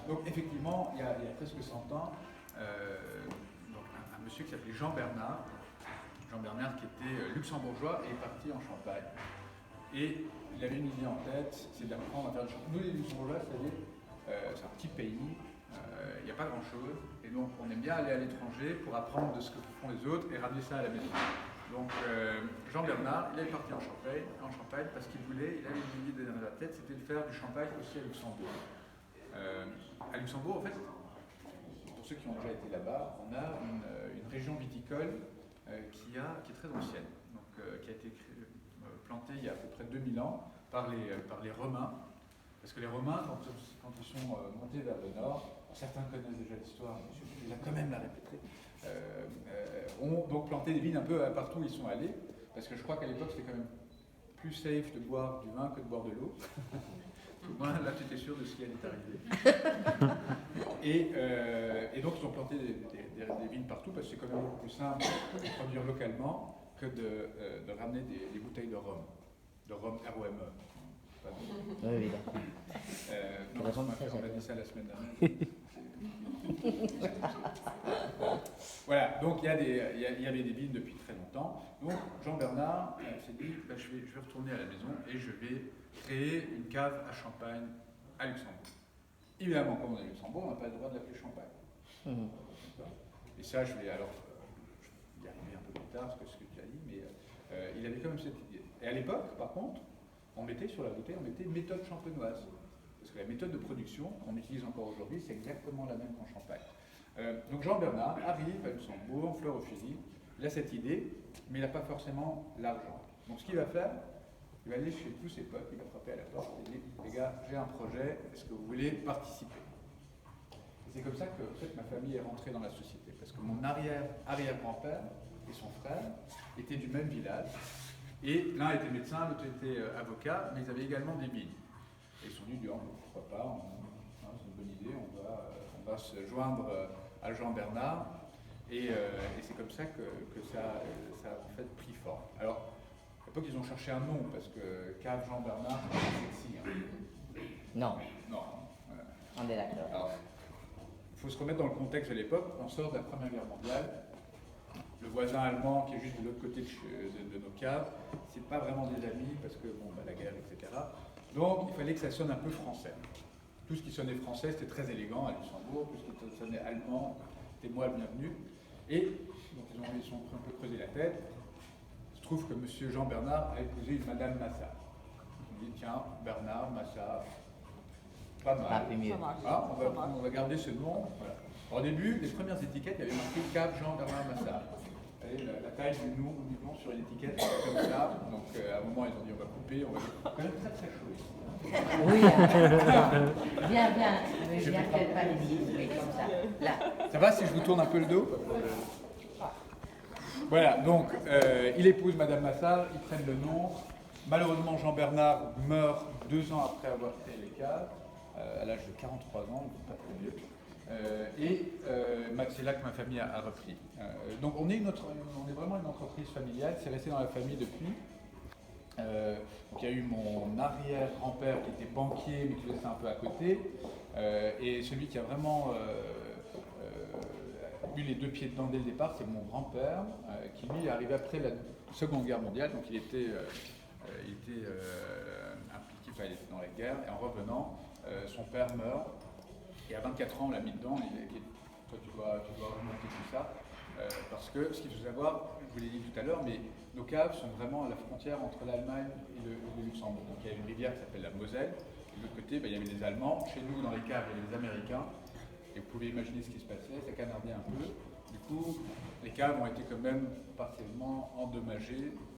Donc effectivement, il y a presque 100 ans, donc un monsieur qui s'appelait Jean Bernard, qui était luxembourgeois et est parti en Champagne. Et il avait une idée en tête, c'est d'apprendre à faire du champagne. Nous les luxembourgeois, vous savez, c'est un petit pays, il n'y a pas grand-chose, et donc on aime bien aller à l'étranger pour apprendre de ce que font les autres et ramener ça à la maison. Donc Jean Bernard, il est parti en Champagne parce qu'il avait une idée dans la tête, c'était de faire du champagne aussi à Luxembourg. À Luxembourg, en fait, pour ceux qui ont déjà été là-bas, on a une région viticole qui est très ancienne, donc, qui a été plantée il y a à peu près 2000 ans par les Romains. Parce que les Romains, quand ils sont montés vers le nord, certains connaissent déjà l'histoire, mais je vais quand même la répéter, ont donc planté des vignes un peu partout où ils sont allés, parce que je crois qu'à l'époque c'était quand même plus safe de boire du vin que de boire de l'eau. Au moins là tu étais sûr de ce qui allait t'arriver. Et donc ils ont planté des vignes partout, parce que c'est quand même beaucoup plus simple de produire localement que de ramener des bouteilles de rhum ROME. Oui, d'accord. Non, on a dit ça la semaine dernière. Voilà, donc il y avait des vignes depuis très longtemps. Donc Jean Bernard s'est dit, je vais retourner à la maison et je vais créer une cave à champagne à Luxembourg. Évidemment, comme on est à Luxembourg, on n'a pas le droit de l'appeler champagne. Et ça, je vais y arriver un peu plus tard, parce que ce que tu as dit, mais il avait quand même cette idée. Et à l'époque, par contre, on mettait sur la bouteille, méthode champenoise. Parce que la méthode de production qu'on utilise encore aujourd'hui, c'est exactement la même qu'en Champagne. Donc Jean Bernard arrive à Luxembourg, fleur au fusil, il a cette idée, mais il n'a pas forcément l'argent. Donc ce qu'il va faire, il va aller chez tous ses potes, il va frapper à la porte et dire « Les gars, j'ai un projet, est-ce que vous voulez participer ?» Et c'est comme ça que en fait, ma famille est rentrée dans la société, parce que mon arrière-grand-père et son frère étaient du même village. Et l'un était médecin, l'autre était avocat, mais ils avaient également des vignes. Et ils se sont dit, pourquoi pas, c'est une bonne idée, on va se joindre à Jean Bernard. Et c'est comme ça que ça a en fait pris forme. Alors, à l'époque, ils ont cherché un nom, parce que cave Jean Bernard, c'est sexy. Hein. Non. Non. On est d'accord. Alors, il faut se remettre dans le contexte de l'époque. On sort de la Première Guerre mondiale. Le voisin allemand qui est juste de l'autre côté de nos caves, c'est pas vraiment des amis parce que la guerre, etc. Donc il fallait que ça sonne un peu français. Tout ce qui sonnait français, c'était très élégant à Luxembourg. Tout ce qui sonnait allemand, c'était moi le bienvenu. Et donc ils sont un peu creusé la tête. Il se trouve que M. Jean Bernard a épousé une Madame Massat. Il dit tiens, Bernard, Massat, pas mal. Ah, on va garder ce nom. Voilà. Au début, les premières étiquettes, il y avait marqué cave Jean Bernard Massat. La taille du nom sur l'étiquette, comme ça. Donc à un moment, ils ont dit on va couper, on va. Quand même très très chaud ici. Oui, bien qu'elle pas les dise, mais comme ça. Là. Ça va si je vous tourne un peu le dos? Voilà, donc il épouse Madame Massat, ils prennent le nom. Malheureusement, Jean Bernard meurt 2 ans après avoir créé les caves, à l'âge de 43 ans, donc pas très vieux. C'est là que ma famille a repris. Donc on est vraiment une entreprise familiale, c'est resté dans la famille depuis. Donc il y a eu mon arrière-grand-père qui était banquier mais qui restait un peu à côté, et celui qui a vraiment eu les 2 pieds dedans dès le départ, c'est mon grand-père, qui lui est arrivé après la Seconde Guerre mondiale, donc il était impliqué, il était dans la guerre, et en revenant, son père meurt. Et à 24 ans, on l'a mis dedans, et toi tu dois remonter tout ça, parce que ce qu'il faut savoir, je vous l'ai dit tout à l'heure, mais nos caves sont vraiment à la frontière entre l'Allemagne et le Luxembourg. Donc il y a une rivière qui s'appelle la Moselle, et de l'autre côté, il y avait les Allemands, chez nous dans les caves, il y avait les Américains, et vous pouvez imaginer ce qui se passait, ça canardait un peu. Du coup, les caves ont été quand même partiellement endommagées